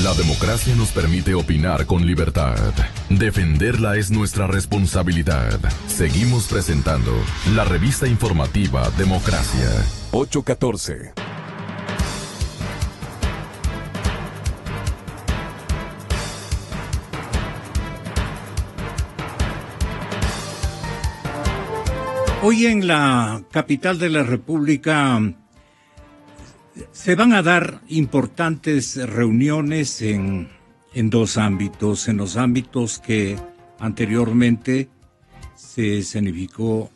La democracia nos permite opinar con libertad. Defenderla es nuestra responsabilidad. Seguimos presentando la revista informativa Democracia. 814. Hoy en la capital de la República se van a dar importantes reuniones en dos ámbitos, en los ámbitos que anteriormente se escenificó,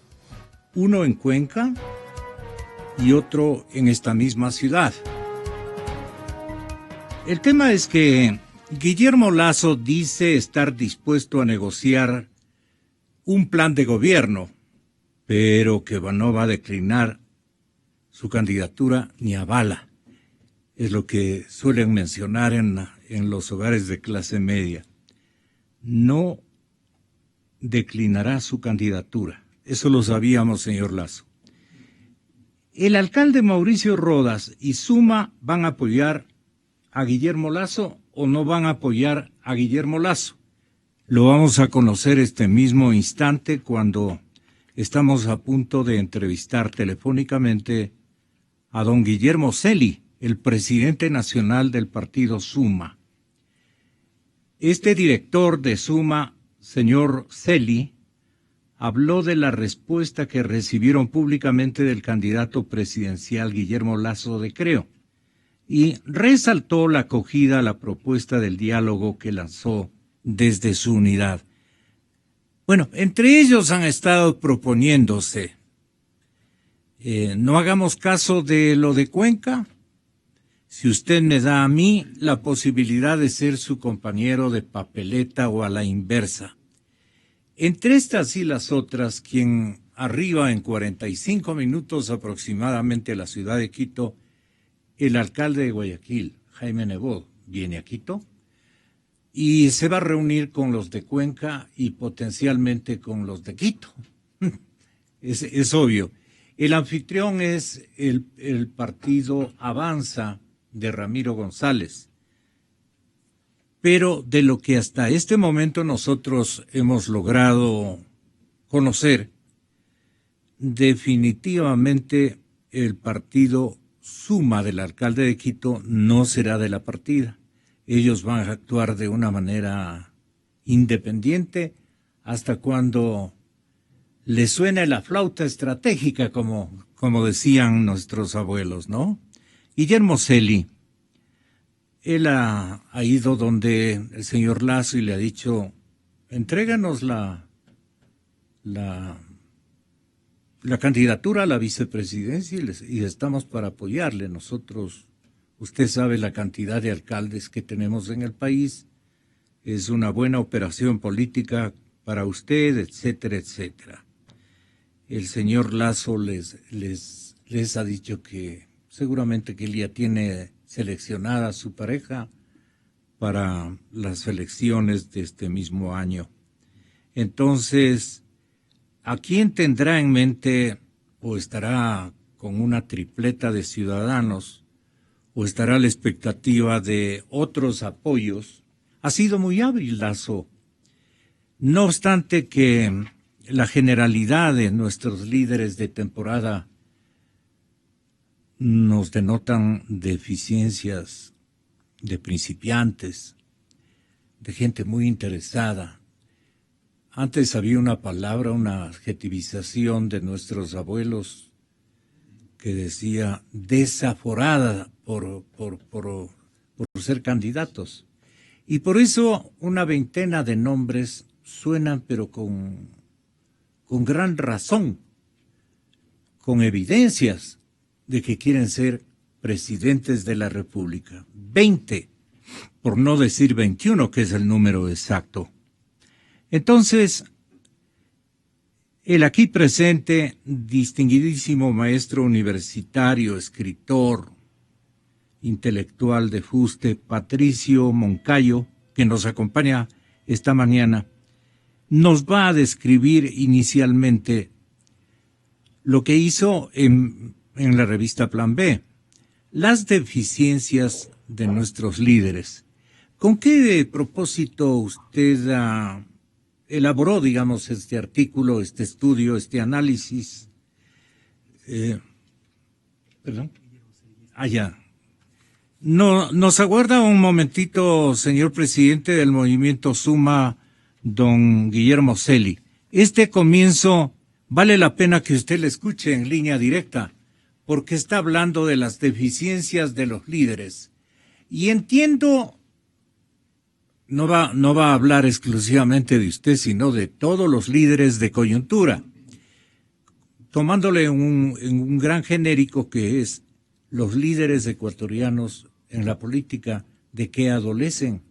uno en Cuenca y otro en esta misma ciudad. El tema es que Guillermo Lasso dice estar dispuesto a negociar un plan de gobierno, pero que no va a declinar su candidatura ni a bala. Es lo que suelen mencionar en los hogares de clase media. No declinará su candidatura. Eso lo sabíamos, señor Lasso. ¿El alcalde Mauricio Rodas y Suma van a apoyar a Guillermo Lasso o no van a apoyar a Guillermo Lasso? Lo vamos a conocer este mismo instante cuando estamos a punto de entrevistar telefónicamente a don Guillermo Celi, el presidente nacional del partido Suma. Este director de Suma, señor Celi, habló de la respuesta que recibieron públicamente del candidato presidencial Guillermo Lasso de Creo y resaltó la acogida a la propuesta del diálogo que lanzó desde su unidad. Bueno, entre ellos han estado proponiéndose, no hagamos caso de lo de Cuenca, si usted me da a mí la posibilidad de ser su compañero de papeleta o a la inversa. Entre estas y las otras, quien arriba en 45 minutos aproximadamente a la ciudad de Quito, el alcalde de Guayaquil, Jaime Nebot, viene a Quito y se va a reunir con los de Cuenca y potencialmente con los de Quito. Es obvio. El anfitrión es el partido Avanza de Ramiro González. Pero de lo que hasta este momento nosotros hemos logrado conocer, definitivamente el partido Suma del alcalde de Quito no será de la partida. Ellos van a actuar de una manera independiente hasta cuando les suene la flauta estratégica, como decían nuestros abuelos, ¿no? Guillermo Celi, él ha ido donde el señor Lasso y le ha dicho, entréganos la candidatura a la vicepresidencia y estamos para apoyarle. Nosotros, usted sabe la cantidad de alcaldes que tenemos en el país, es una buena operación política para usted, etcétera, etcétera. El señor Lasso les ha dicho que seguramente que él ya tiene seleccionada a su pareja para las elecciones de este mismo año. Entonces, ¿a quién tendrá en mente o estará con una tripleta de ciudadanos o estará a la expectativa de otros apoyos? Ha sido muy hábil Lasso. No obstante que la generalidad de nuestros líderes de temporada nos denotan deficiencias de principiantes, de gente muy interesada. Antes había una palabra, una adjetivización de nuestros abuelos que decía desaforada por ser candidatos. Y por eso una veintena de nombres suenan, pero con gran razón, con evidencias de que quieren ser presidentes de la República. 20, por no decir 21, que es el número exacto. Entonces, el aquí presente, distinguidísimo maestro universitario, escritor, intelectual de fuste, Patricio Moncayo, que nos acompaña esta mañana, nos va a describir inicialmente lo que hizo en la revista Plan B, las deficiencias de nuestros líderes. ¿Con qué propósito usted elaboró, digamos, este artículo, este estudio, este análisis? Perdón. Ya. No, nos aguarda un momentito, señor presidente del movimiento Suma, don Guillermo Celi. Este comienzo vale la pena que usted le escuche en línea directa, porque está hablando de las deficiencias de los líderes. Y entiendo, no va a hablar exclusivamente de usted, sino de todos los líderes de coyuntura, tomándole un gran genérico que es los líderes ecuatorianos en la política, ¿de qué adolecen?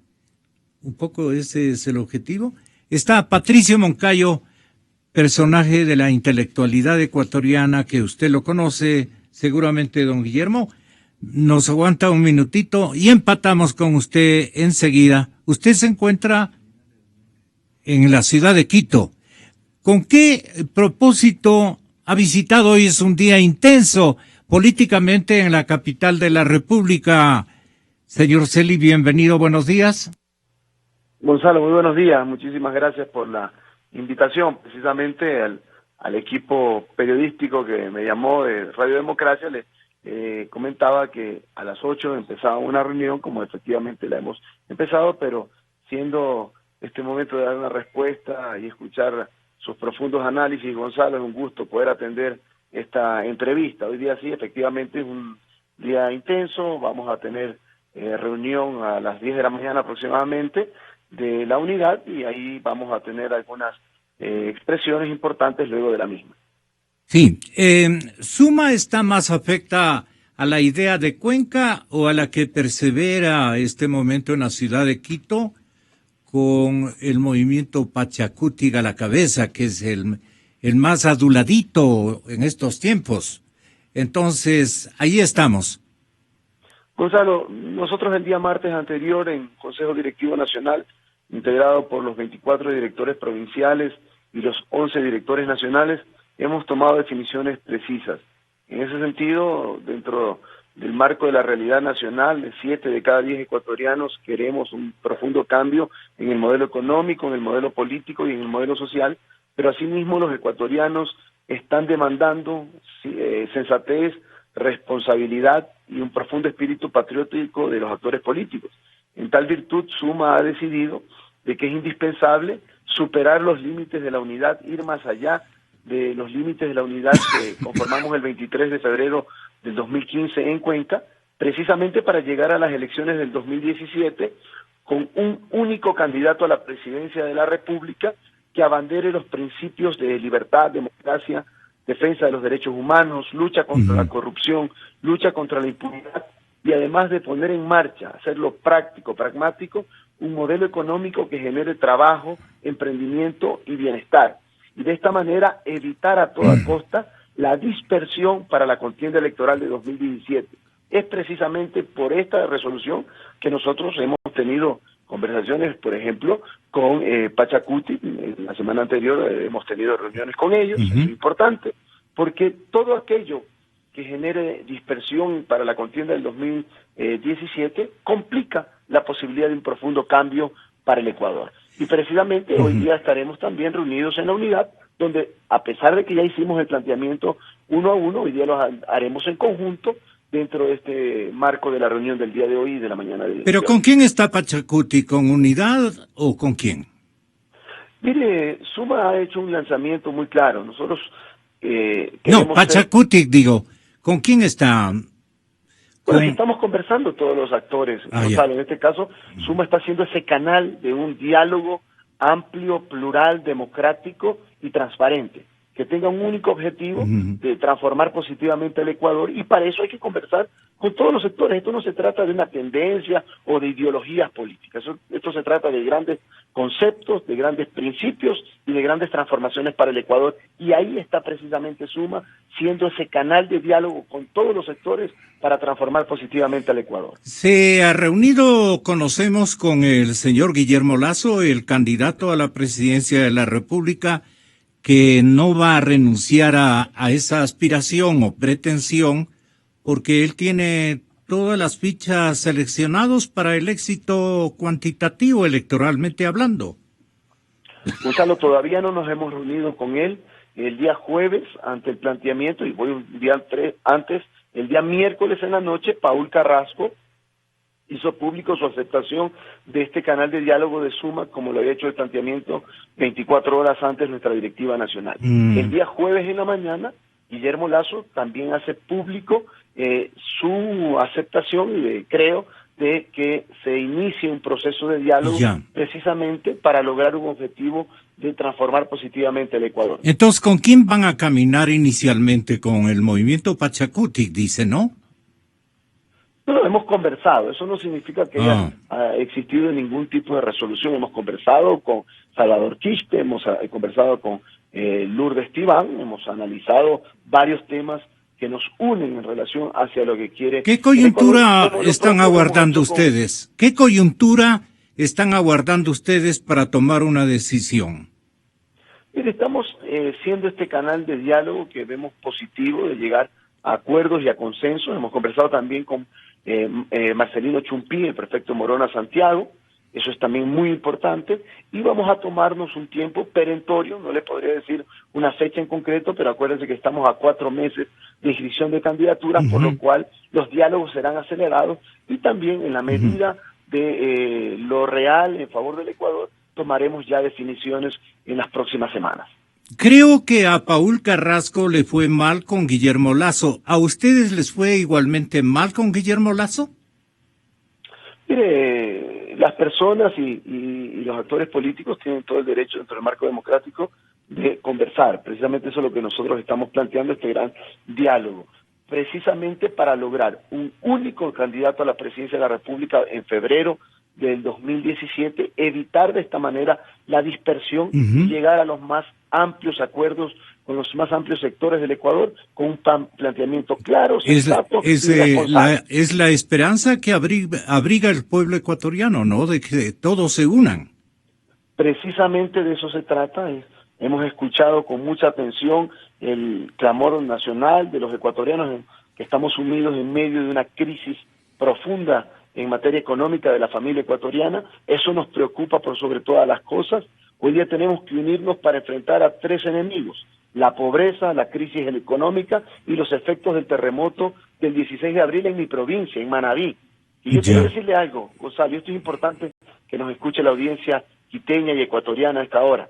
Un poco ese es el objetivo. Está Patricio Moncayo, personaje de la intelectualidad ecuatoriana, que usted lo conoce seguramente, don Guillermo. Nos aguanta un minutito y empatamos con usted enseguida. Usted se encuentra en la ciudad de Quito. ¿Con qué propósito ha visitado? Hoy es un día intenso políticamente en la capital de la República. Señor Celi, bienvenido, buenos días. Gonzalo, muy buenos días. Muchísimas gracias por la invitación. Precisamente al equipo periodístico que me llamó de Radio Democracia, le comentaba que a las 8 empezaba una reunión, como efectivamente la hemos empezado, pero siendo este momento de dar una respuesta y escuchar sus profundos análisis, Gonzalo, es un gusto poder atender esta entrevista. Hoy día sí, efectivamente es un día intenso. Vamos a tener reunión a las 10 de la mañana aproximadamente de la unidad, y ahí vamos a tener algunas expresiones importantes luego de la misma. Sí, ¿Suma está más afecta a la idea de Cuenca o a la que persevera este momento en la ciudad de Quito con el movimiento Pachacútic a la cabeza, que es el más aduladito en estos tiempos? Entonces, ahí estamos. Gonzalo, nosotros el día martes anterior en Consejo Directivo Nacional, integrado por los 24 directores provinciales y los 11 directores nacionales, hemos tomado definiciones precisas. En ese sentido, dentro del marco de la realidad nacional, 7 de cada 10 ecuatorianos queremos un profundo cambio en el modelo económico, en el modelo político y en el modelo social, pero asimismo los ecuatorianos están demandando sensatez, responsabilidad y un profundo espíritu patriótico de los actores políticos. En tal virtud, Suma ha decidido de que es indispensable superar los límites de la unidad, ir más allá de los límites de la unidad que conformamos el 23 de febrero del 2015 en Cuenca, precisamente para llegar a las elecciones del 2017 con un único candidato a la presidencia de la República que abandere los principios de libertad, democracia, defensa de los derechos humanos, lucha contra la corrupción, lucha contra la impunidad, y además de poner en marcha, hacerlo práctico, pragmático, un modelo económico que genere trabajo, emprendimiento y bienestar. Y de esta manera evitar a toda costa la dispersión para la contienda electoral de 2017. Es precisamente por esta resolución que nosotros hemos tenido conversaciones, por ejemplo, con Pachacútic. La semana anterior hemos tenido reuniones con ellos. Es importante, porque todo aquello que genere dispersión para la contienda del 2017 complica la posibilidad de un profundo cambio para el Ecuador. Y precisamente hoy día estaremos también reunidos en la unidad, donde a pesar de que ya hicimos el planteamiento uno a uno, hoy día lo haremos en conjunto dentro de este marco de la reunión del día de hoy y de la mañana de hoy. ¿Pero con quién está Pachacútic? ¿Con Unidad o con quién? Mire, Suma ha hecho un lanzamiento muy claro. Nosotros no, Pachacútic, digo, ¿con quién está? Bueno, estamos conversando todos los actores, Gonzalo. En este caso, Suma está haciendo ese canal de un diálogo amplio, plural, democrático y transparente, que tenga un único objetivo de transformar positivamente el Ecuador, y para eso hay que conversar con todos los sectores. Esto no se trata de una tendencia o de ideologías políticas, esto se trata de grandes conceptos, de grandes principios y de grandes transformaciones para el Ecuador, y ahí está precisamente Suma, siendo ese canal de diálogo con todos los sectores para transformar positivamente al Ecuador. Se ha reunido, conocemos, con el señor Guillermo Lasso, el candidato a la presidencia de la República, que no va a renunciar a esa aspiración o pretensión, porque él tiene todas las fichas seleccionados para el éxito cuantitativo electoralmente hablando. Gonzalo, todavía no nos hemos reunido con él. El día jueves, ante el planteamiento, y voy un día antes, el día miércoles en la noche, Paul Carrasco hizo público su aceptación de este canal de diálogo de Suma, como lo había hecho el planteamiento 24 horas antes nuestra directiva nacional. El día jueves en la mañana, Guillermo Lasso también hace público su aceptación, y creo, de que se inicie un proceso de diálogo precisamente para lograr un objetivo de transformar positivamente el Ecuador. Entonces, ¿con quién van a caminar inicialmente? Con el movimiento Pachacutic, dice, ¿no? No, hemos conversado. Eso no significa que haya existido ningún tipo de resolución. Hemos conversado con Salvador Quispe, hemos conversado con Lourdes Tibán, hemos analizado varios temas que nos unen en relación hacia lo que quiere... ¿Qué coyuntura están aguardando ustedes? ¿Qué coyuntura están aguardando ustedes para tomar una decisión? Mire, estamos siendo este canal de diálogo que vemos positivo, de llegar a acuerdos y a consensos. Hemos conversado también con Marcelino Chumpí, el prefecto Morona Santiago. Eso es también muy importante, y vamos a tomarnos un tiempo perentorio, no le podría decir una fecha en concreto, pero acuérdense que estamos a 4 meses de inscripción de candidaturas, por lo cual los diálogos serán acelerados, y también en la medida de lo real en favor del Ecuador, tomaremos ya definiciones en las próximas semanas. Creo que a Paul Carrasco le fue mal con Guillermo Lasso. ¿A ustedes les fue igualmente mal con Guillermo Lasso? Mire, las personas y los actores políticos tienen todo el derecho dentro del marco democrático de conversar. Precisamente eso es lo que nosotros estamos planteando, este gran diálogo, precisamente para lograr un único candidato a la presidencia de la República en febrero del 2017, evitar de esta manera la dispersión y llegar a los más amplios acuerdos con los más amplios sectores del Ecuador, con un planteamiento claro, sensato y responsable. Es la esperanza que abriga el pueblo ecuatoriano, ¿no? De que todos se unan. Precisamente de eso se trata. Hemos escuchado con mucha atención el clamor nacional de los ecuatorianos, que estamos sumidos en medio de una crisis profunda en materia económica de la familia ecuatoriana. Eso nos preocupa por sobre todas las cosas. Hoy día tenemos que unirnos para enfrentar a 3 enemigos: la pobreza, la crisis económica y los efectos del terremoto del 16 de abril en mi provincia, en Manabí. Y yo quiero decirle algo, Gonzalo, esto es importante que nos escuche la audiencia quiteña y ecuatoriana a esta hora.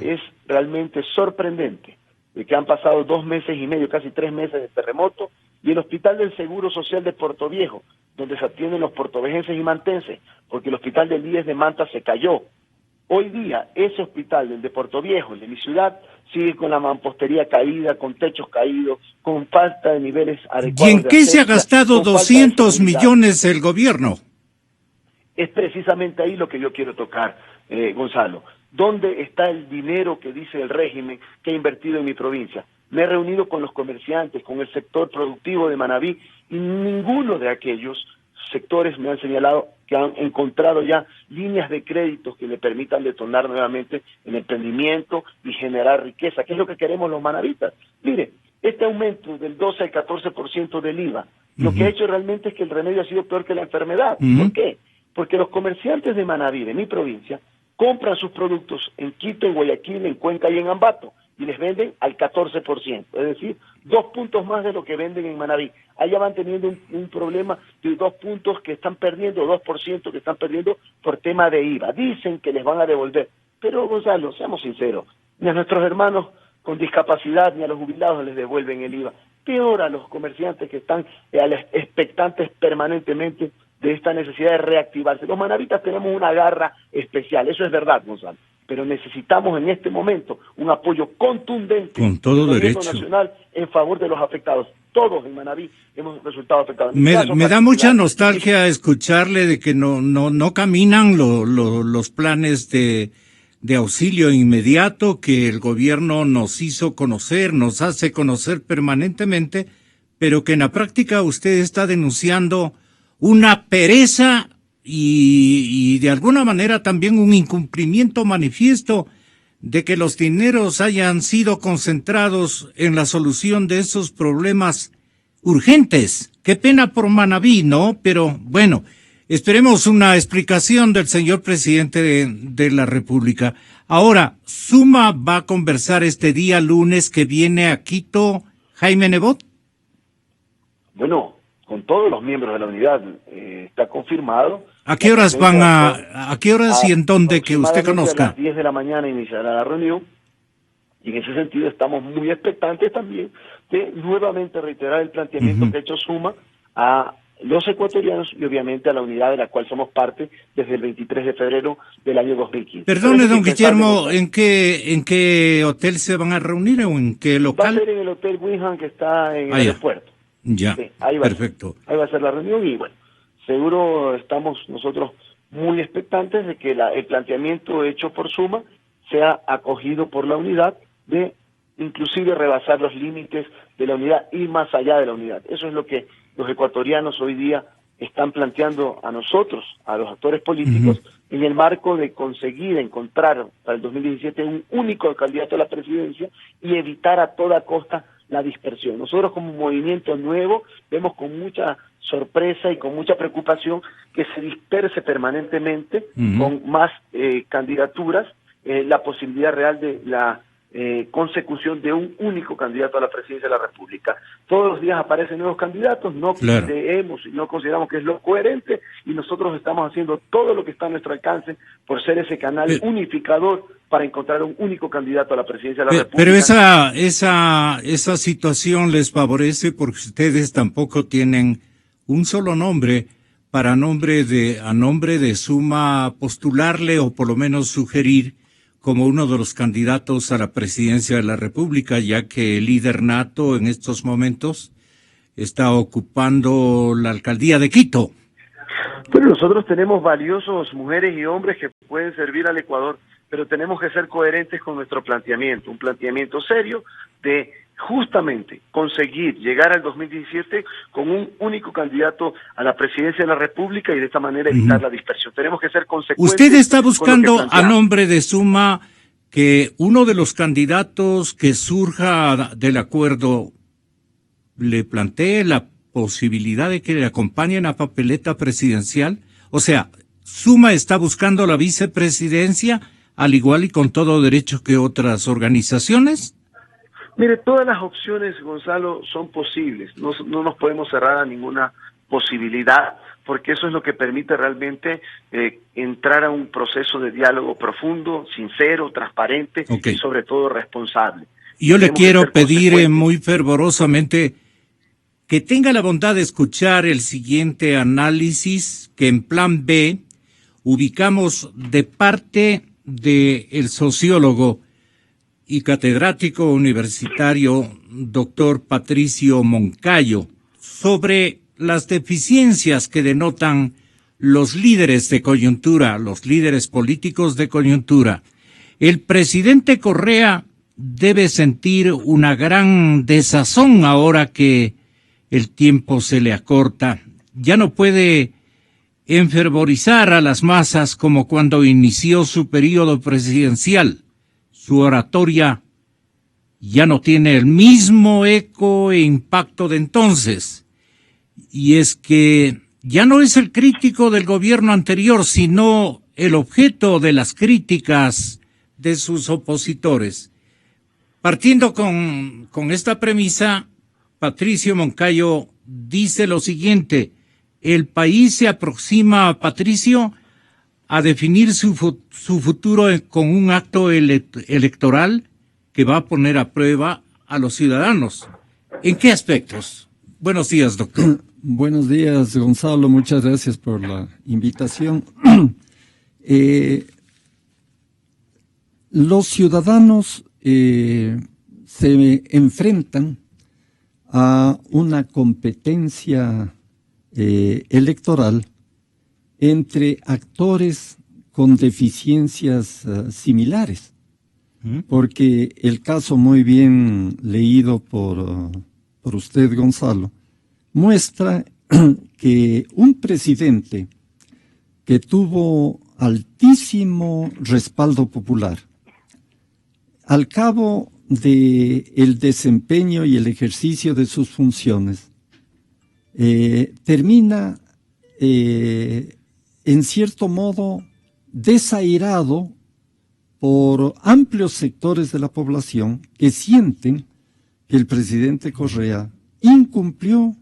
Es realmente sorprendente de que han pasado 2 meses y medio, casi 3 meses de terremoto, y el Hospital del Seguro Social de Puerto Viejo, donde se atienden los portovejenses y mantenses, porque el Hospital del IES de Manta se cayó. Hoy día, ese hospital, el de Puerto Viejo, el de mi ciudad, sigue con la mampostería caída, con techos caídos, con falta de niveles adecuados. ¿Y en qué se ha gastado 200 millones el gobierno? Es precisamente ahí lo que yo quiero tocar, Gonzalo. ¿Dónde está el dinero que dice el régimen que ha invertido en mi provincia? Me he reunido con los comerciantes, con el sector productivo de Manabí, y ninguno de aquellos sectores me han señalado que han encontrado ya líneas de créditos que le permitan detonar nuevamente el emprendimiento y generar riqueza, que es lo que queremos los manavitas. Mire, este aumento del 12 al 14% del IVA, lo que ha hecho realmente es que el remedio ha sido peor que la enfermedad. ¿Por qué? Porque los comerciantes de Manabí, de mi provincia, compran sus productos en Quito, en Guayaquil, en Cuenca y en Ambato, y les venden al 14%, es decir, 2 puntos más de lo que venden en Manabí. Allá van teniendo un problema de 2 puntos que están perdiendo, 2% que están perdiendo por tema de IVA. Dicen que les van a devolver, pero Gonzalo, seamos sinceros, ni a nuestros hermanos con discapacidad ni a los jubilados les devuelven el IVA. Peor a los comerciantes que están expectantes permanentemente de esta necesidad de reactivarse. Los manavitas tenemos una garra especial, eso es verdad, Gonzalo, pero necesitamos en este momento un apoyo contundente con todo del derecho gobierno nacional en favor de los afectados. Todos en Manabí hemos resultado afectados. Me da mucha nostalgia escucharle de que no caminan los planes de auxilio inmediato que el gobierno nos hizo conocer, nos hace conocer permanentemente, pero que en la práctica usted está denunciando una pereza y de alguna manera también un incumplimiento manifiesto de que los dineros hayan sido concentrados en la solución de esos problemas urgentes. Qué pena por Manabí, ¿no? Pero bueno, esperemos una explicación del señor presidente de la República. Ahora, ¿Suma va a conversar este día lunes que viene a Quito Jaime Nebot? Bueno, con todos los miembros de la unidad está confirmado. ¿A qué horas van a qué horas y en dónde que usted conozca? A las 10 de la mañana iniciará la reunión y en ese sentido estamos muy expectantes también de nuevamente reiterar el planteamiento que ha hecho Suma a los ecuatorianos y obviamente a la unidad de la cual somos parte desde el 23 de febrero del año 2015. Perdone, don Guillermo, ¿en qué hotel se van a reunir o en qué local? Va a ser en el Hotel Winham que está en el aeropuerto. Ya, sí, ahí perfecto. Ahí va a ser la reunión y bueno, seguro estamos nosotros muy expectantes de que el planteamiento hecho por Suma sea acogido por la unidad de inclusive rebasar los límites de la unidad y más allá de la unidad. Eso es lo que los ecuatorianos hoy día están planteando a nosotros, a los actores políticos, en el marco de conseguir encontrar para el 2017 un único candidato a la presidencia y evitar a toda costa la dispersión. Nosotros como movimiento nuevo vemos con mucha sorpresa y con mucha preocupación que se disperse permanentemente con más candidaturas la posibilidad real de la consecución de un único candidato a la presidencia de la República. Todos los días aparecen nuevos candidatos, no creemos y no consideramos que es lo coherente y nosotros estamos haciendo todo lo que está a nuestro alcance por ser ese canal unificador para encontrar un único candidato a la presidencia de la República. Pero esa situación les favorece porque ustedes tampoco tienen un solo nombre para a nombre de Suma postularle o por lo menos sugerir como uno de los candidatos a la presidencia de la República, ya que el líder nato en estos momentos está ocupando la alcaldía de Quito. Bueno, nosotros tenemos valiosos mujeres y hombres que pueden servir al Ecuador, pero tenemos que ser coherentes con nuestro planteamiento, un planteamiento serio de justamente conseguir llegar al 2017 con un único candidato a la presidencia de la República y de esta manera evitar la dispersión. Tenemos que ser consecuentes. Usted está buscando a nombre de Suma que uno de los candidatos que surja del acuerdo le plantee la posibilidad de que le acompañen a papeleta presidencial. O sea, Suma está buscando la vicepresidencia al igual y con todo derecho que otras organizaciones. Mire, todas las opciones, Gonzalo, son posibles. No nos podemos cerrar a ninguna posibilidad, porque eso es lo que permite realmente entrar a un proceso de diálogo profundo, sincero, transparente y sobre todo responsable. Yo le quiero pedir muy fervorosamente que tenga la bondad de escuchar el siguiente análisis que en plan B ubicamos de parte del sociólogo y catedrático universitario doctor Patricio Moncayo sobre las deficiencias que denotan los líderes de coyuntura, los líderes políticos de coyuntura. El presidente Correa debe sentir una gran desazón ahora que el tiempo se le acorta. Ya no puede enfervorizar a las masas como cuando inició su periodo presidencial. Su oratoria ya no tiene el mismo eco e impacto de entonces. Y es que ya no es el crítico del gobierno anterior, sino el objeto de las críticas de sus opositores. Partiendo con esta premisa, Patricio Moncayo dice lo siguiente: el país se aproxima, Patricio, a definir su futuro con un acto electoral que va a poner a prueba a los ciudadanos. ¿En qué aspectos? Buenos días, doctor. Buenos días, Gonzalo. Muchas gracias por la invitación. Los ciudadanos se enfrentan a una competencia electoral entre actores con deficiencias similares, porque el caso muy bien leído por usted, Gonzalo, muestra que un presidente que tuvo altísimo respaldo popular, al cabo de el desempeño y el ejercicio de sus funciones, termina en cierto modo desairado por amplios sectores de la población que sienten que el presidente Correa incumplió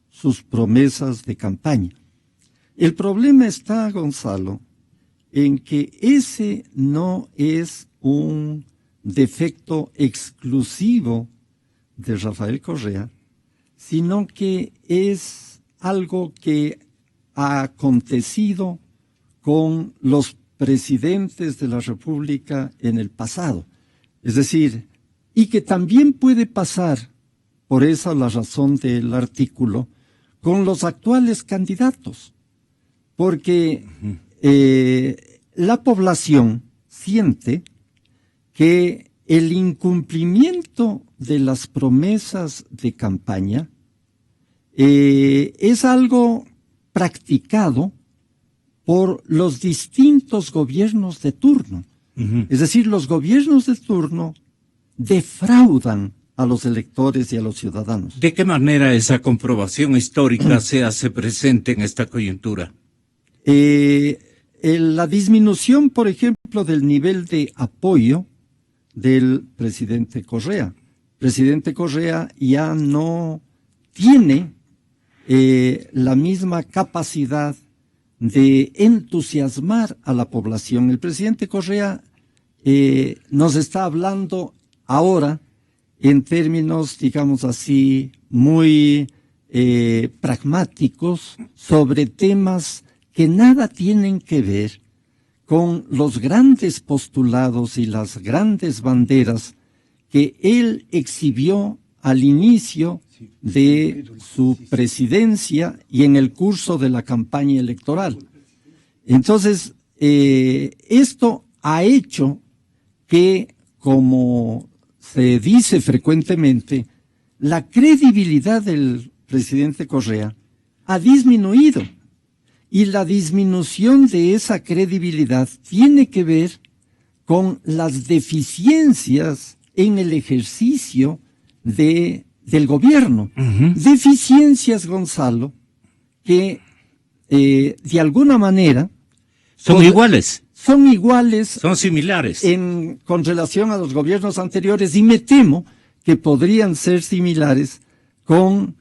sus promesas de campaña. El problema está, Gonzalo, en que ese no es un defecto exclusivo de Rafael Correa, sino que es algo que ha acontecido con los presidentes de la República en el pasado. Es decir, y que también puede pasar, por esa la razón del artículo, con los actuales candidatos. Porque la población siente que el incumplimiento de las promesas de campaña es algo practicado por los distintos gobiernos de turno. Es decir, los gobiernos de turno defraudan a los electores y a los ciudadanos. ¿De qué manera esa comprobación histórica se hace presente en esta coyuntura? La disminución, por ejemplo, del nivel de apoyo del presidente Correa. El presidente Correa ya no tiene la misma capacidad de entusiasmar a la población. El presidente Correa nos está hablando ahora en términos, digamos así, muy pragmáticos sobre temas que nada tienen que ver con los grandes postulados y las grandes banderas que él exhibió al inicio de su presidencia y en el curso de la campaña electoral. Entonces, esto ha hecho que, como se dice frecuentemente, la credibilidad del presidente Correa ha disminuido. Y la disminución de esa credibilidad tiene que ver con las deficiencias en el ejercicio del gobierno. Deficiencias, Gonzalo, que de alguna manera son iguales. Son similares. Con relación a los gobiernos anteriores, y me temo que podrían ser similares con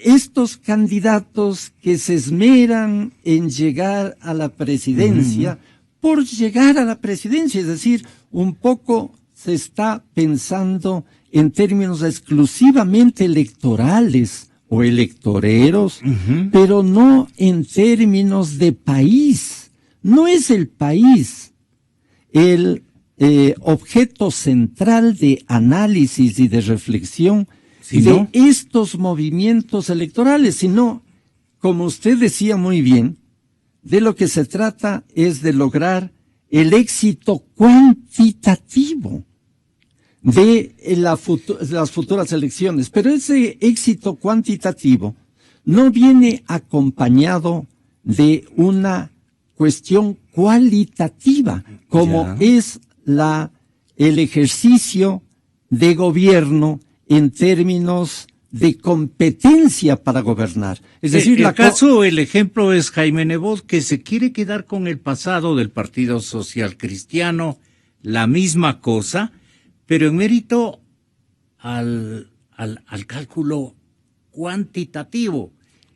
estos candidatos que se esmeran en llegar a la presidencia por llegar a la presidencia. Es decir, un poco se está pensando en términos exclusivamente electorales o electoreros, pero no en términos de país. No es el país el objeto central de análisis y de reflexión de estos movimientos electorales, sino, como usted decía muy bien, de lo que se trata es de lograr el éxito cuantitativo de las futuras elecciones. Pero ese éxito cuantitativo no viene acompañado de una cuestión cualitativa, como es el ejercicio de gobierno en términos de competencia para gobernar. Es decir, el ejemplo es Jaime Nebot, que se quiere quedar con el pasado del Partido Social Cristiano, la misma cosa, pero en mérito al cálculo cuantitativo.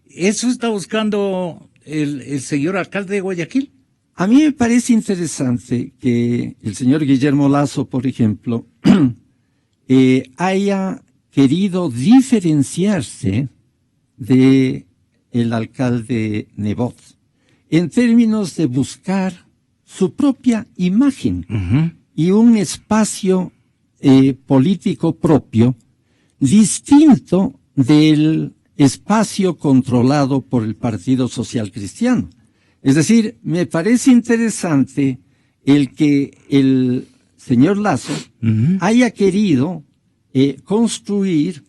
¿Eso está buscando el señor alcalde de Guayaquil? A mí me parece interesante que el señor Guillermo Lasso, por ejemplo, haya querido diferenciarse de el alcalde Nebot en términos de buscar su propia imagen y un espacio político propio distinto del espacio controlado por el Partido Social Cristiano. Es decir, me parece interesante el que el señor Lasso haya querido construir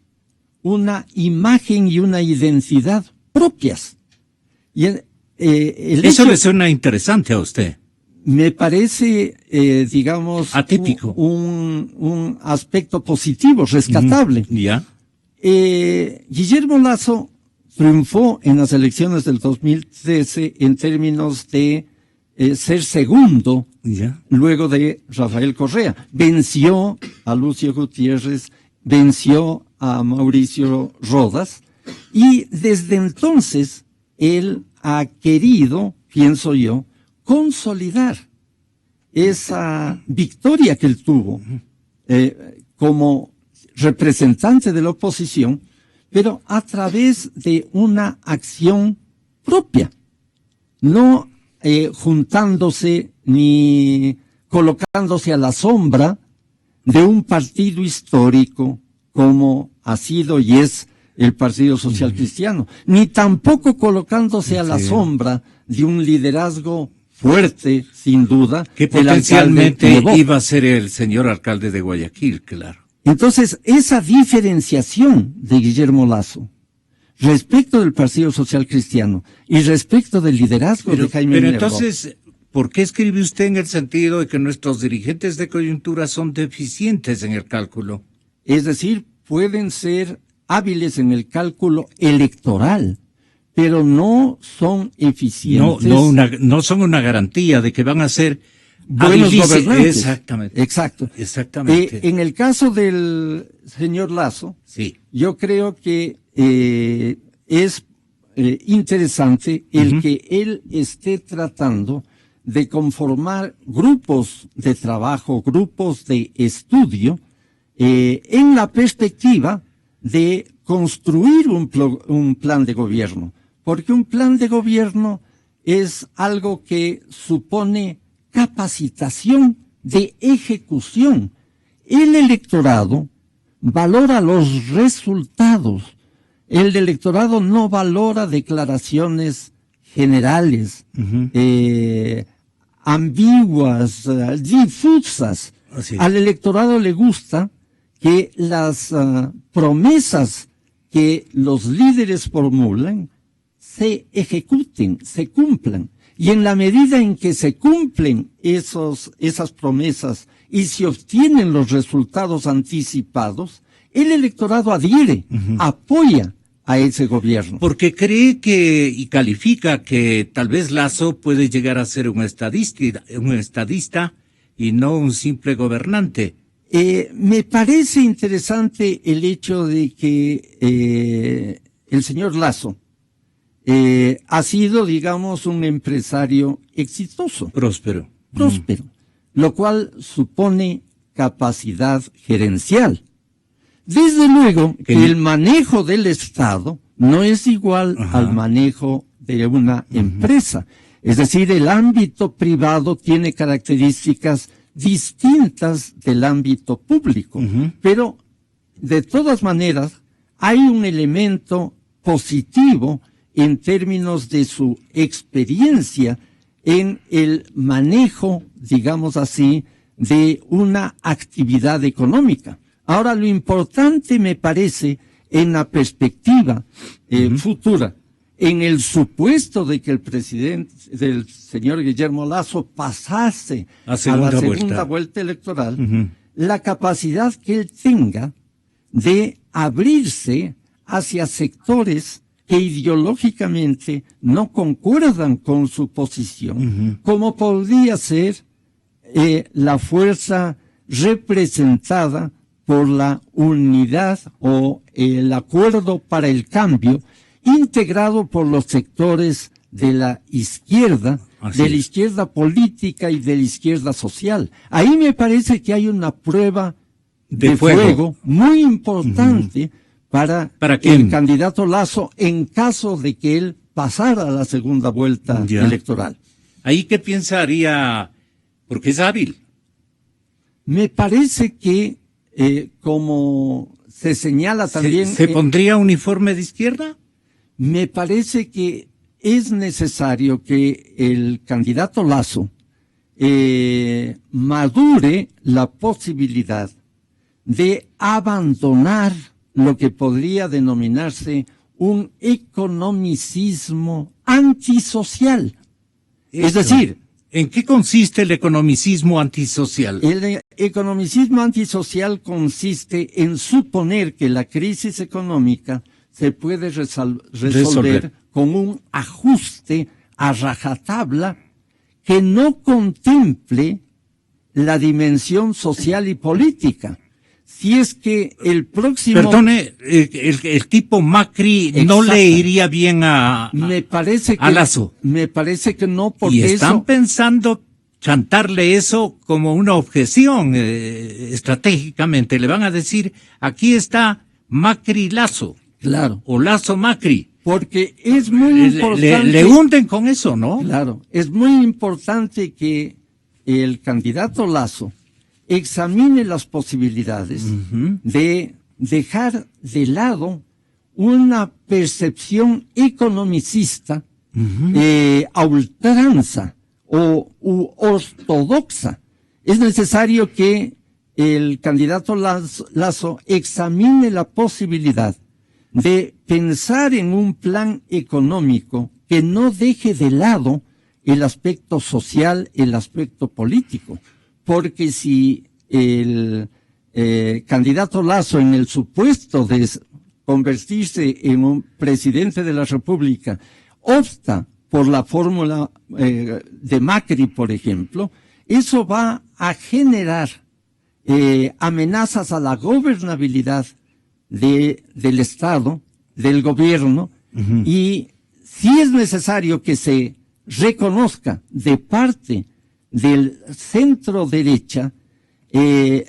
una imagen y una identidad propias. Y eso le suena interesante a usted. Me parece, digamos, atípico, un aspecto positivo, rescatable. ¿Ya? Guillermo Lasso triunfó en las elecciones del 2013 en términos de ser segundo, luego de Rafael Correa. Venció a Lucio Gutiérrez, venció a Mauricio Rodas, y desde entonces él ha querido, pienso yo, consolidar esa victoria que él tuvo como representante de la oposición, pero a través de una acción propia, no juntándose ni colocándose a la sombra de un partido histórico como ha sido y es el Partido Social Cristiano, ni tampoco colocándose a la sombra de un liderazgo fuerte, sin duda, que potencialmente iba a ser el señor alcalde de Guayaquil, claro. Entonces, esa diferenciación de Guillermo Lasso respecto del Partido Social Cristiano y respecto del liderazgo de Jaime Minerva. Pero entonces, ¿por qué escribe usted en el sentido de que nuestros dirigentes de coyuntura son deficientes en el cálculo? Es decir, pueden ser hábiles en el cálculo electoral, pero no son eficientes. No son una garantía de que van a ser buenos gobernantes. Exactamente. Exacto. Exactamente. En el caso del señor Lasso, sí, yo creo que es interesante el que él esté tratando de conformar grupos de trabajo, grupos de estudio, en la perspectiva de construir un plan de gobierno, porque un plan de gobierno es algo que supone capacitación de ejecución. El electorado valora los resultados. El electorado no valora declaraciones generales, ambiguas, difusas. Al electorado le gusta que las promesas que los líderes formulan se ejecuten, se cumplan. Y en la medida en que se cumplen esas promesas y se obtienen los resultados anticipados, el electorado adhiere, apoya a ese gobierno. Porque cree que, y califica que tal vez Lasso puede llegar a ser un estadista y no un simple gobernante. Me parece interesante el hecho de que el señor Lasso ha sido, digamos, un empresario exitoso. Próspero. Lo cual supone capacidad gerencial. Desde luego que el manejo del Estado no es igual al manejo de una empresa. Es decir, el ámbito privado tiene características distintas del ámbito público. Pero, de todas maneras, hay un elemento positivo en términos de su experiencia en el manejo, digamos así, de una actividad económica. Ahora, lo importante me parece en la perspectiva futura, en el supuesto de que el presidente del señor Guillermo Lasso pasase a la segunda vuelta electoral, la capacidad que él tenga de abrirse hacia sectores que ideológicamente no concuerdan con su posición, como podría ser la fuerza representada por la unidad o el acuerdo para el cambio, integrado por los sectores de la izquierda, de la izquierda política y de la izquierda social. Ahí me parece que hay una prueba de fuego muy importante para el candidato Lasso en caso de que él pasara a la segunda vuelta electoral. ¿Ahí qué pensaría? Porque es hábil. Me parece que, como se señala también... ¿Se pondría uniforme de izquierda? Me parece que es necesario que el candidato Lasso madure la posibilidad de abandonar lo que podría denominarse un economicismo antisocial. Es decir, ¿en qué consiste el economicismo antisocial? El economicismo antisocial consiste en suponer que la crisis económica se puede resolver con un ajuste a rajatabla que no contemple la dimensión social y política. Si es que el próximo... Perdone, el tipo Macri no le iría bien a Lasso. Me parece que no, porque y están pensando chantarle eso como una objeción estratégicamente. Le van a decir, aquí está Macri Lasso. Claro. O Lasso Macri. Porque es muy importante... Le hunden con eso, ¿no? Claro. Es muy importante que el candidato Lasso examine las posibilidades de dejar de lado una percepción economicista a ultranza u ortodoxa. Es necesario que el candidato Lasso examine la posibilidad de pensar en un plan económico que no deje de lado el aspecto social, el aspecto político. Porque si el candidato Lasso, en el supuesto de convertirse en un presidente de la República, opta por la fórmula de Macri, por ejemplo, eso va a generar amenazas a la gobernabilidad del Estado, del gobierno, y sí es necesario que se reconozca de parte del centro derecha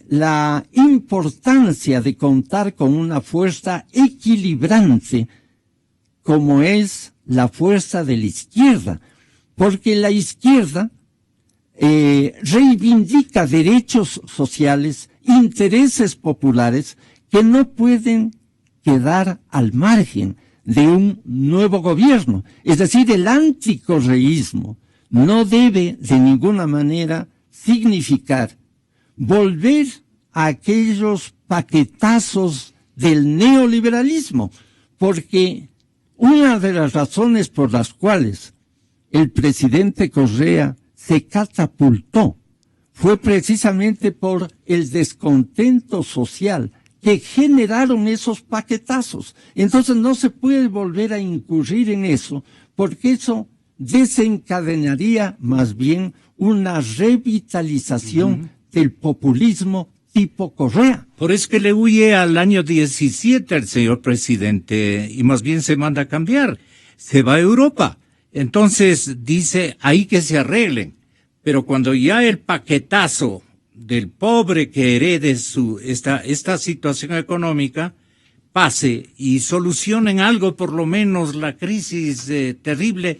la importancia de contar con una fuerza equilibrante como es la fuerza de la izquierda, porque la izquierda reivindica derechos sociales, intereses populares que no pueden quedar al margen de un nuevo gobierno. Es decir, el anticorreísmo no debe de ninguna manera significar volver a aquellos paquetazos del neoliberalismo, porque una de las razones por las cuales el presidente Correa se catapultó fue precisamente por el descontento social que generaron esos paquetazos. Entonces no se puede volver a incurrir en eso, porque eso desencadenaría más bien una revitalización del populismo tipo Correa. Por eso que le huye al año 17 el señor presidente y más bien se manda a cambiar. Se va a Europa. Entonces dice ahí que se arreglen. Pero cuando ya el paquetazo del pobre que herede esta situación económica pase y solucionen algo, por lo menos la crisis terrible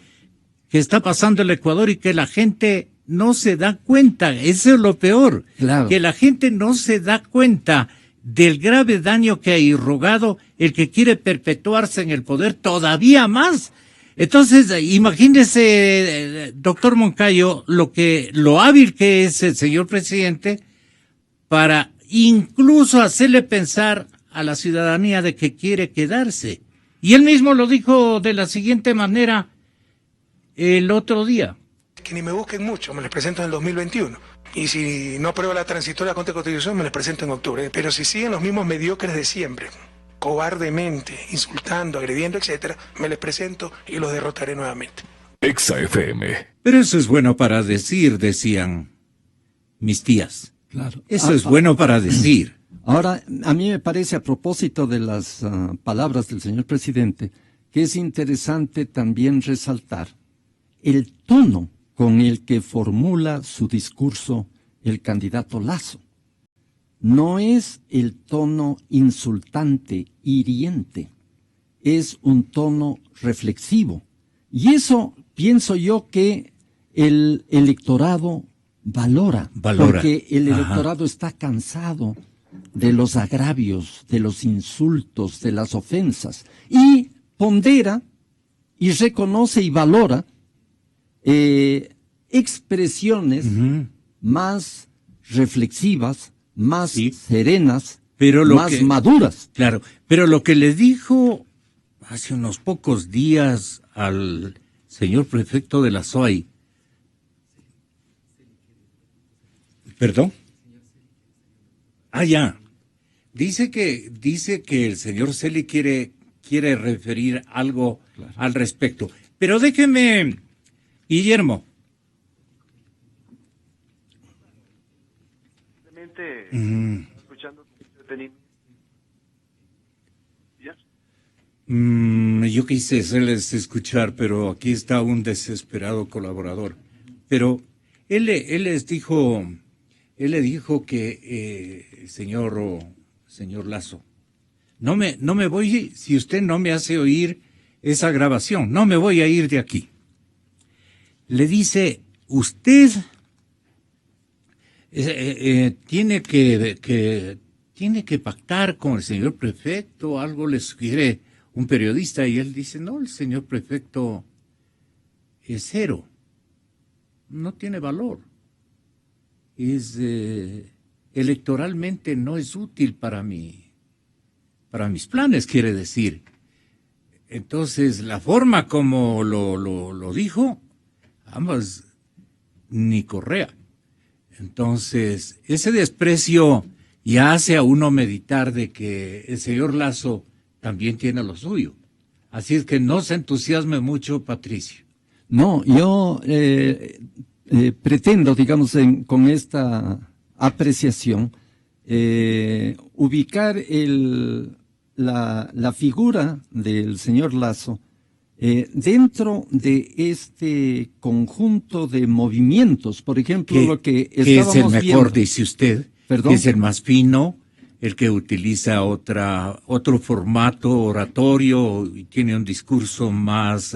que está pasando el Ecuador y que la gente no se da cuenta, eso es lo peor, claro, que la gente no se da cuenta del grave daño que ha irrogado el que quiere perpetuarse en el poder todavía más. Entonces, imagínese, doctor Moncayo, lo hábil que es el señor presidente para incluso hacerle pensar a la ciudadanía de que quiere quedarse. Y él mismo lo dijo de la siguiente manera el otro día. Que ni me busquen mucho, me les presento en el 2021. Y si no apruebo la transitoria contra Constitución, me les presento en octubre. Pero si siguen los mismos mediocres de siempre, cobardemente, insultando, agrediendo, etcétera, me les presento y los derrotaré nuevamente. Exa FM. Pero eso es bueno para decir, decían mis tías. Claro. Eso es bueno para decir. Ahora, a mí me parece, a propósito de las palabras del señor presidente, que es interesante también resaltar el tono con el que formula su discurso el candidato Lasso. No es el tono insultante, hiriente, es un tono reflexivo. Y eso pienso yo que el electorado valora. Porque el electorado está cansado de los agravios, de los insultos, de las ofensas, y pondera y reconoce y valora expresiones más reflexivas, más serenas, pero más maduras. Claro, pero lo que le dijo hace unos pocos días al señor prefecto de la SOAI, ¿perdón? Ya. Dice que el señor Celi quiere quiere referir algo al respecto. Pero déjeme, Guillermo. Escuchando yo quise hacerles escuchar, pero aquí está un desesperado colaborador. Pero él le dijo que, señor Lasso, no me voy, si usted no me hace oír esa grabación, no me voy a ir de aquí. Le dice, usted tiene que pactar con el señor prefecto, algo le sugiere un periodista, y él dice, no, el señor prefecto es cero, no tiene valor, electoralmente no es útil para mis planes, quiere decir. Entonces, la forma como lo dijo, ambas, ni Correa. Entonces, ese desprecio ya hace a uno meditar de que el señor Lasso también tiene lo suyo. Así es que no se entusiasme mucho, Patricio. No, yo pretendo, digamos, con esta apreciación, ubicar la figura del señor Lasso dentro de este conjunto de movimientos. Por ejemplo, lo que estábamos viendo. ¿Qué es el mejor, dice usted? ¿Perdón? ¿Es el más fino? El que utiliza otro formato oratorio y tiene un discurso más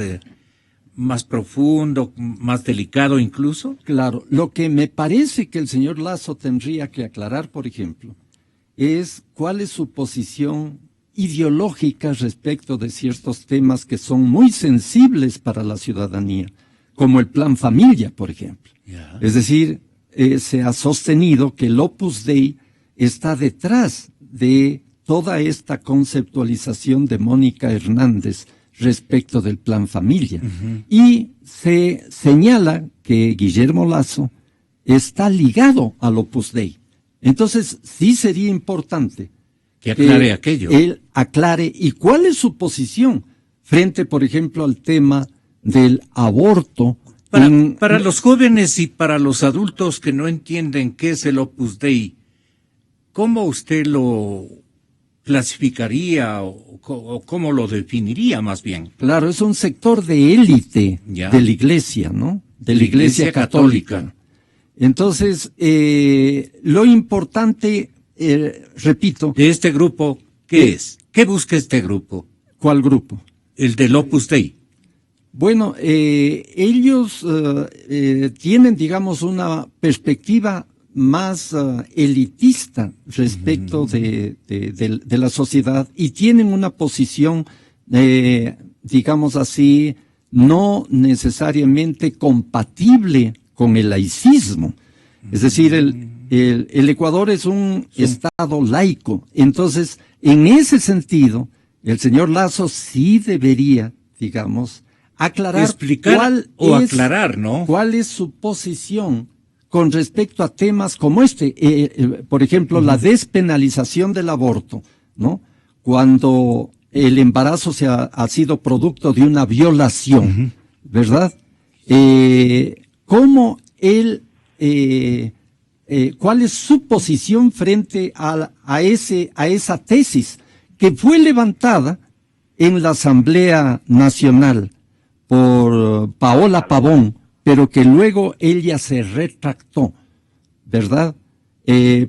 profundo, más delicado incluso. Claro, lo que me parece que el señor Lasso tendría que aclarar, por ejemplo, es cuál es su posición ideológica respecto de ciertos temas que son muy sensibles para la ciudadanía, como el Plan Familia, por ejemplo. Yeah. Es decir, se ha sostenido que el Opus Dei está detrás de toda esta conceptualización de Mónica Hernández respecto del Plan Familia. Uh-huh. Y se señala que Guillermo Lasso está ligado al Opus Dei. Entonces, sí sería importante que aclare aquello. Él aclare y cuál es su posición frente, por ejemplo, al tema del aborto. Para los jóvenes y para los adultos que no entienden qué es el Opus Dei, ¿cómo usted lo clasificaría o cómo lo definiría más bien? Claro, es un sector de élite de la Iglesia, ¿no? De la Iglesia Católica. Entonces, lo importante, repito... ¿De este grupo qué es? ¿Qué busca este grupo? ¿Cuál grupo? El del Opus Dei. Bueno, ellos tienen, digamos, una perspectiva más elitista respecto de la sociedad y tienen una posición, digamos así, no necesariamente compatible con el laicismo. Es decir, el Ecuador es un estado laico. Entonces, en ese sentido, el señor Lasso sí debería, digamos, explicar aclarar, ¿no? ¿Cuál es su posición con respecto a temas como este? Por ejemplo, la despenalización del aborto, ¿no? Cuando el embarazo ha sido producto de una violación, ¿verdad? ¿Cómo él, cuál es su posición frente a esa tesis que fue levantada en la Asamblea Nacional por Paola Pavón, pero que luego ella se retractó, ¿verdad?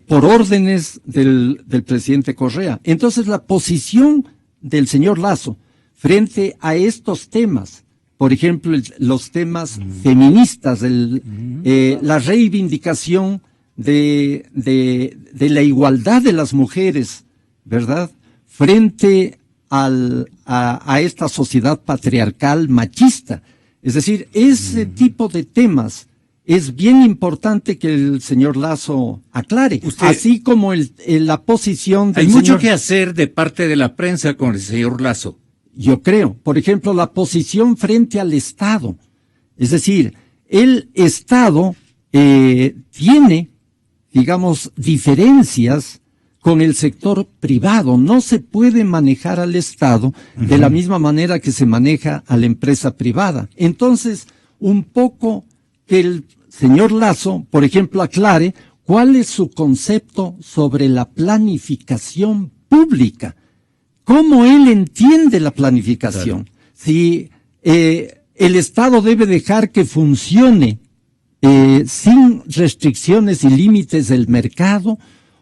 Por órdenes del presidente Correa. Entonces, la posición del señor Lasso frente a estos temas, por ejemplo, los temas feministas, la reivindicación de la igualdad de las mujeres, ¿verdad? Frente a esta sociedad patriarcal machista. Es decir, ese tipo de temas es bien importante que el señor Lasso aclare, así como la posición del señor... Hay mucho que hacer de parte de la prensa con el señor Lasso. Yo creo, por ejemplo, la posición frente al Estado. Es decir, el Estado tiene, digamos, diferencias con el sector privado. No se puede manejar al Estado de la misma manera que se maneja a la empresa privada. Entonces, un poco que el señor Lasso, por ejemplo, aclare cuál es su concepto sobre la planificación pública. ¿Cómo él entiende la planificación? Claro. Si el Estado debe dejar que funcione sin restricciones y límites del mercado,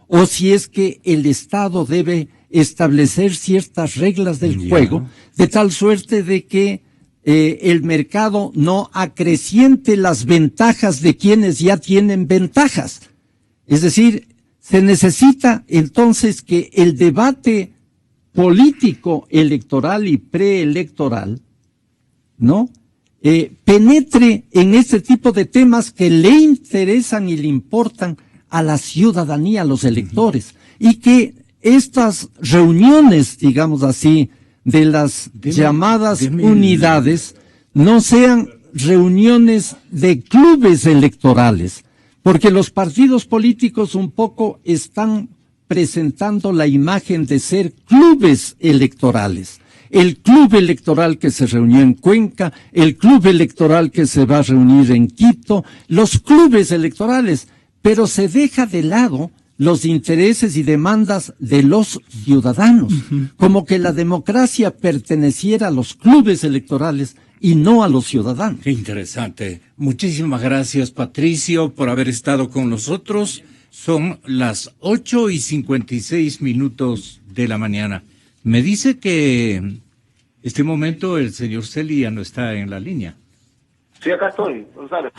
o si es que el Estado debe establecer ciertas reglas del juego, de tal suerte de que el mercado no acreciente las ventajas de quienes ya tienen ventajas. Es decir, se necesita entonces que el debate político, electoral y preelectoral, ¿no?, penetre en este tipo de temas que le interesan y le importan a la ciudadanía, a los electores, y que estas reuniones, digamos así, de las llamadas unidades, no sean reuniones de clubes electorales, porque los partidos políticos un poco están presentando la imagen de ser clubes electorales. El club electoral que se reunió en Cuenca, el club electoral que se va a reunir en Quito, los clubes electorales, pero se deja de lado los intereses y demandas de los ciudadanos, como que la democracia perteneciera a los clubes electorales y no a los ciudadanos. Qué interesante. Muchísimas gracias, Patricio, por haber estado con nosotros. Son las 8:56 de la mañana. Me dice que en este momento el señor Celia no está en la línea. Sí, acá estoy, Gonzalo.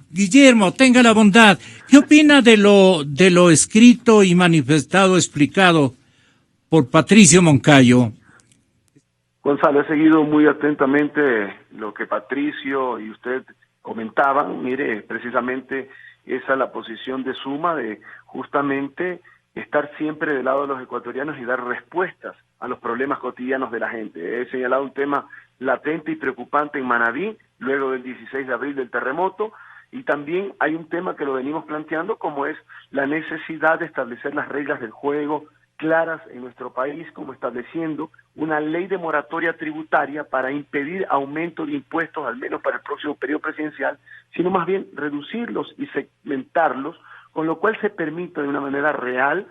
Guillermo, tenga la bondad. ¿Qué opina de lo escrito y manifestado, explicado por Patricio Moncayo? Gonzalo, he seguido muy atentamente lo que Patricio y usted comentaban. Mire, precisamente esa es la posición de Suma, de justamente estar siempre del lado de los ecuatorianos y dar respuestas a los problemas cotidianos de la gente. He señalado un tema latente y preocupante en Manabí, luego del 16 de abril del terremoto, y también hay un tema que lo venimos planteando, como es la necesidad de establecer las reglas del juego claras en nuestro país, como estableciendo una ley de moratoria tributaria para impedir aumento de impuestos, al menos para el próximo periodo presidencial, sino más bien reducirlos y segmentarlos, con lo cual se permite de una manera real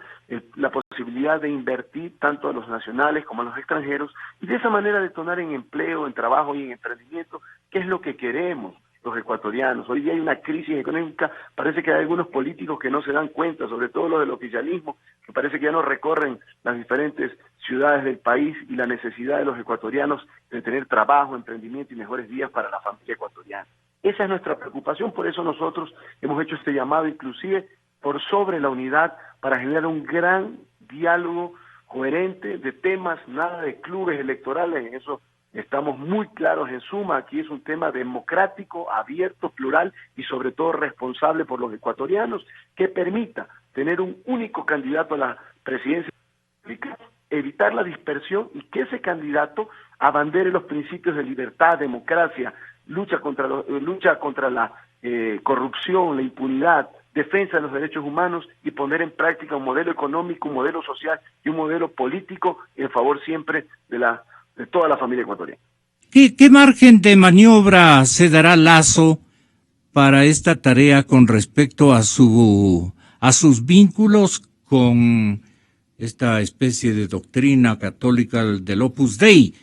la posibilidad de invertir tanto a los nacionales como a los extranjeros, y de esa manera detonar en empleo, en trabajo y en emprendimiento, que es lo que queremos los ecuatorianos. Hoy día hay una crisis económica, parece que hay algunos políticos que no se dan cuenta, sobre todo los del oficialismo, que parece que ya no recorren las diferentes ciudades del país y la necesidad de los ecuatorianos de tener trabajo, emprendimiento y mejores días para la familia ecuatoriana. Esa es nuestra preocupación, por eso nosotros hemos hecho este llamado inclusive por sobre la unidad para generar un gran diálogo coherente de temas, nada de clubes electorales, en eso estamos muy claros en Suma. Aquí es un tema democrático, abierto, plural y sobre todo responsable por los ecuatorianos, que permita tener un único candidato a la presidencia, evitar la dispersión y que ese candidato abandere los principios de libertad, democracia, lucha contra la corrupción, la impunidad, defensa de los derechos humanos y poner en práctica un modelo económico, un modelo social y un modelo político en favor siempre de toda la familia ecuatoriana. ¿Qué margen de maniobra se dará Lasso para esta tarea con respecto a sus vínculos con esta especie de doctrina católica del Opus Dei?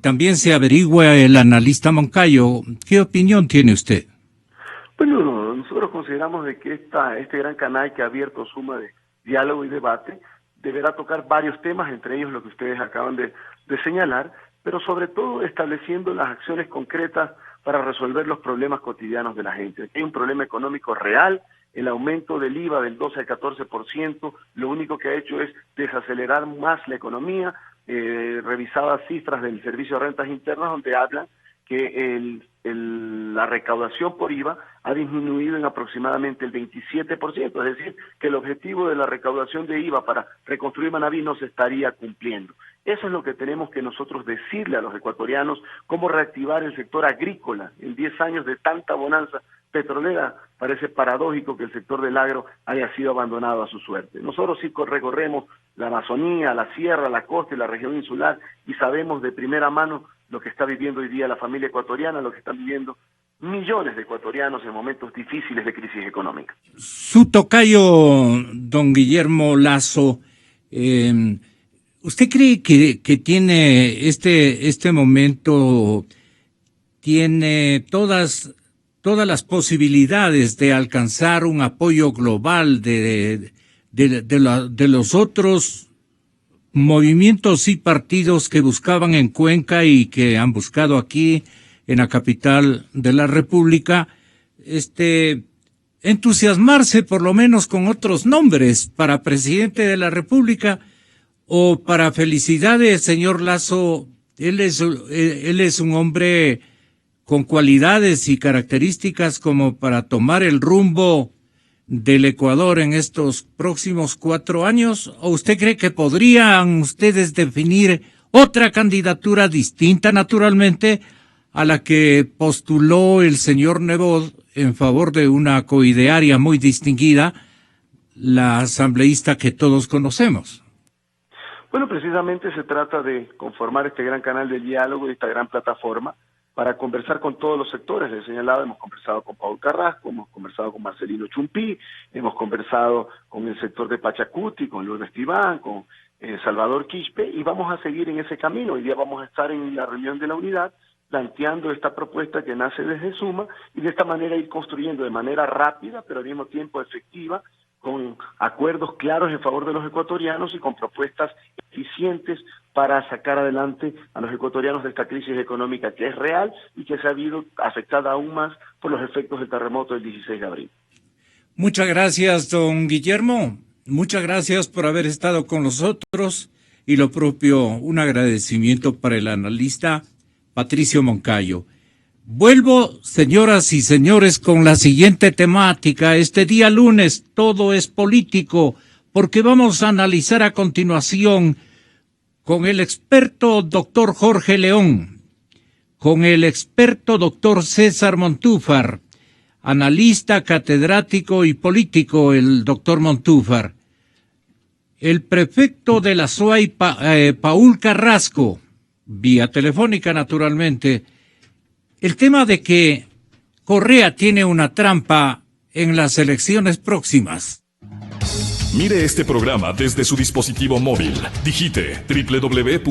También se averigua el analista Moncayo. ¿Qué opinión tiene usted? Bueno, nosotros consideramos de que este gran canal que ha abierto Suma de diálogo y debate deberá tocar varios temas, entre ellos lo que ustedes acaban de señalar, pero sobre todo estableciendo las acciones concretas para resolver los problemas cotidianos de la gente. Aquí hay un problema económico real, el aumento del IVA del 12 al 14%, lo único que ha hecho es desacelerar más la economía, revisadas cifras del Servicio de Rentas Internas donde hablan que la recaudación por IVA ha disminuido en aproximadamente el 27%, es decir, que el objetivo de la recaudación de IVA para reconstruir Manabí no se estaría cumpliendo. Eso es lo que tenemos que nosotros decirle a los ecuatorianos, cómo reactivar el sector agrícola. En 10 años de tanta bonanza petrolera, parece paradójico que el sector del agro haya sido abandonado a su suerte. Nosotros sí recorremos la Amazonía, la sierra, la costa y la región insular y sabemos de primera mano lo que está viviendo hoy día la familia ecuatoriana, lo que están viviendo millones de ecuatorianos en momentos difíciles de crisis económica. Su tocayo, don Guillermo Lasso, ¿usted cree que tiene este momento, tiene todas las posibilidades de alcanzar un apoyo global de los otros movimientos y partidos que buscaban en Cuenca y que han buscado aquí en la capital de la República, entusiasmarse por lo menos con otros nombres para presidente de la República o para felicidades, señor Lasso? Él es un hombre con cualidades y características como para tomar el rumbo del Ecuador en estos próximos 4 años? ¿O usted cree que podrían ustedes definir otra candidatura distinta, naturalmente, a la que postuló el señor Nebot en favor de una coidearia muy distinguida, la asambleísta que todos conocemos? Bueno, precisamente se trata de conformar este gran canal de diálogo y esta gran plataforma para conversar con todos los sectores. Les he señalado, hemos conversado con Paul Carrasco, hemos conversado con Marcelino Chumpí, hemos conversado con el sector de Pachacuti, con Luis Estiván, con Salvador Quispe, y vamos a seguir en ese camino. Hoy día vamos a estar en la reunión de la unidad planteando esta propuesta que nace desde Suma y de esta manera ir construyendo de manera rápida, pero al mismo tiempo efectiva, con acuerdos claros en favor de los ecuatorianos y con propuestas eficientes para sacar adelante a los ecuatorianos de esta crisis económica que es real y que se ha visto afectada aún más por los efectos del terremoto del 16 de abril. Muchas gracias, don Guillermo. Muchas gracias por haber estado con nosotros y lo propio, un agradecimiento para el analista Patricio Moncayo. Vuelvo, señoras y señores, con la siguiente temática. Este día lunes todo es político, porque vamos a analizar a continuación con el experto doctor Jorge León, con el experto doctor César Montúfar, analista, catedrático y político, el doctor Montúfar, el prefecto de la SUAY, Paul Carrasco, vía telefónica naturalmente, el tema de que Correa tiene una trampa en las elecciones próximas. Mire este programa desde su dispositivo móvil. Digite www.